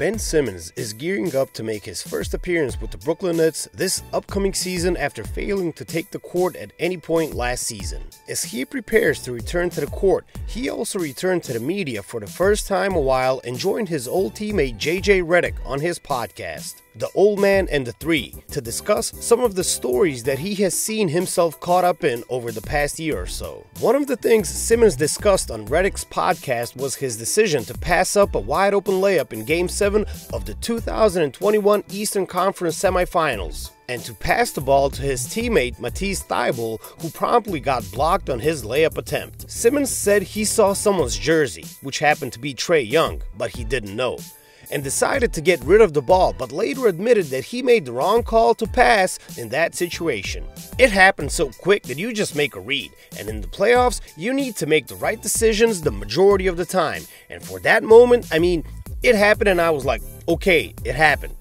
Ben Simmons is gearing up to make his first appearance with the Brooklyn Nets this upcoming season after failing to take the court at any point last season. As he prepares to return to the court, he also returned to the media for the first time in a while and joined his old teammate JJ Redick on his podcast, The Old Man and the Three, to discuss some of the stories that he has seen himself caught up in over the past year or so. One of the things Simmons discussed on Redick's podcast was his decision to pass up a wide open layup in Game 7 of the 2021 Eastern Conference semifinals, and to pass the ball to his teammate Matisse Thybulle, who promptly got blocked on his layup attempt. Simmons said he saw someone's jersey, which happened to be Trae Young, but he didn't know, and decided to get rid of the ball, but later admitted that he made the wrong call to pass in that situation. It happened so quick that you just make a read, and in the playoffs, you need to make the right decisions the majority of the time, and for that moment, it happened and I was like, okay, it happened.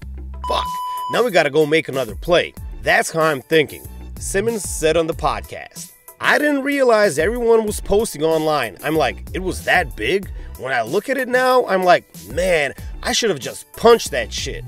Fuck, now we gotta go make another play. That's how I'm thinking, Simmons said on the podcast. I didn't realize everyone was posting online. I'm like, it was that big? When I look at it now, I'm like, man, I should have just punched that shit.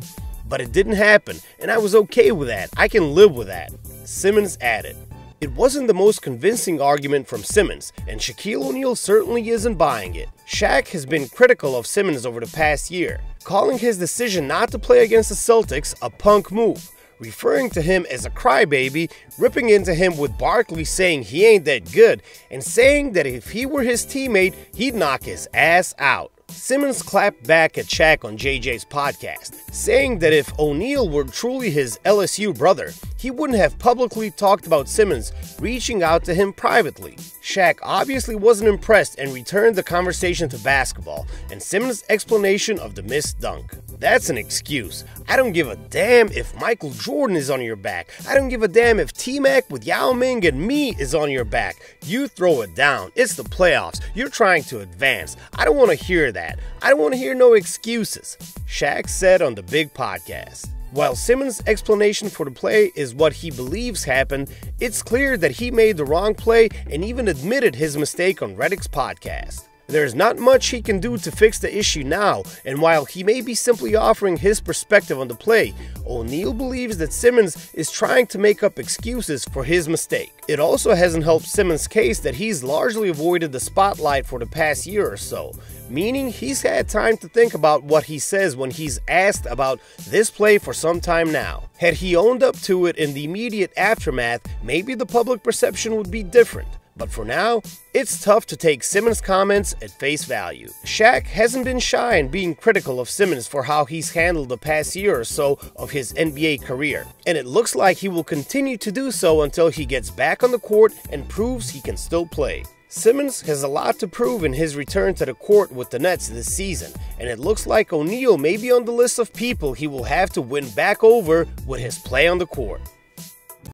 But it didn't happen, and I was okay with that. I can live with that, Simmons added. It wasn't the most convincing argument from Simmons, and Shaquille O'Neal certainly isn't buying it. Shaq has been critical of Simmons over the past year, calling his decision not to play against the Celtics a punk move, referring to him as a crybaby, ripping into him with Barkley saying he ain't that good, and saying that if he were his teammate, he'd knock his ass out. Simmons clapped back at Shaq on JJ's podcast, saying that if O'Neal were truly his LSU brother, he wouldn't have publicly talked about Simmons reaching out to him privately. Shaq obviously wasn't impressed and returned the conversation to basketball and Simmons' explanation of the missed dunk. That's an excuse. I don't give a damn if Michael Jordan is on your back. I don't give a damn if T-Mac with Yao Ming and me is on your back. You throw it down. It's the playoffs. You're trying to advance. I don't want to hear that. I don't want to hear no excuses, Shaq said on the big podcast. While Simmons' explanation for the play is what he believes happened, it's clear that he made the wrong play and even admitted his mistake on Redick's podcast. There's not much he can do to fix the issue now, and while he may be simply offering his perspective on the play, O'Neal believes that Simmons is trying to make up excuses for his mistake. It also hasn't helped Simmons' case that he's largely avoided the spotlight for the past year or so, meaning he's had time to think about what he says when he's asked about this play for some time now. Had he owned up to it in the immediate aftermath, maybe the public perception would be different. But for now, it's tough to take Simmons' comments at face value. Shaq hasn't been shy in being critical of Simmons for how he's handled the past year or so of his NBA career, and it looks like he will continue to do so until he gets back on the court and proves he can still play. Simmons has a lot to prove in his return to the court with the Nets this season, and it looks like O'Neal may be on the list of people he will have to win back over with his play on the court.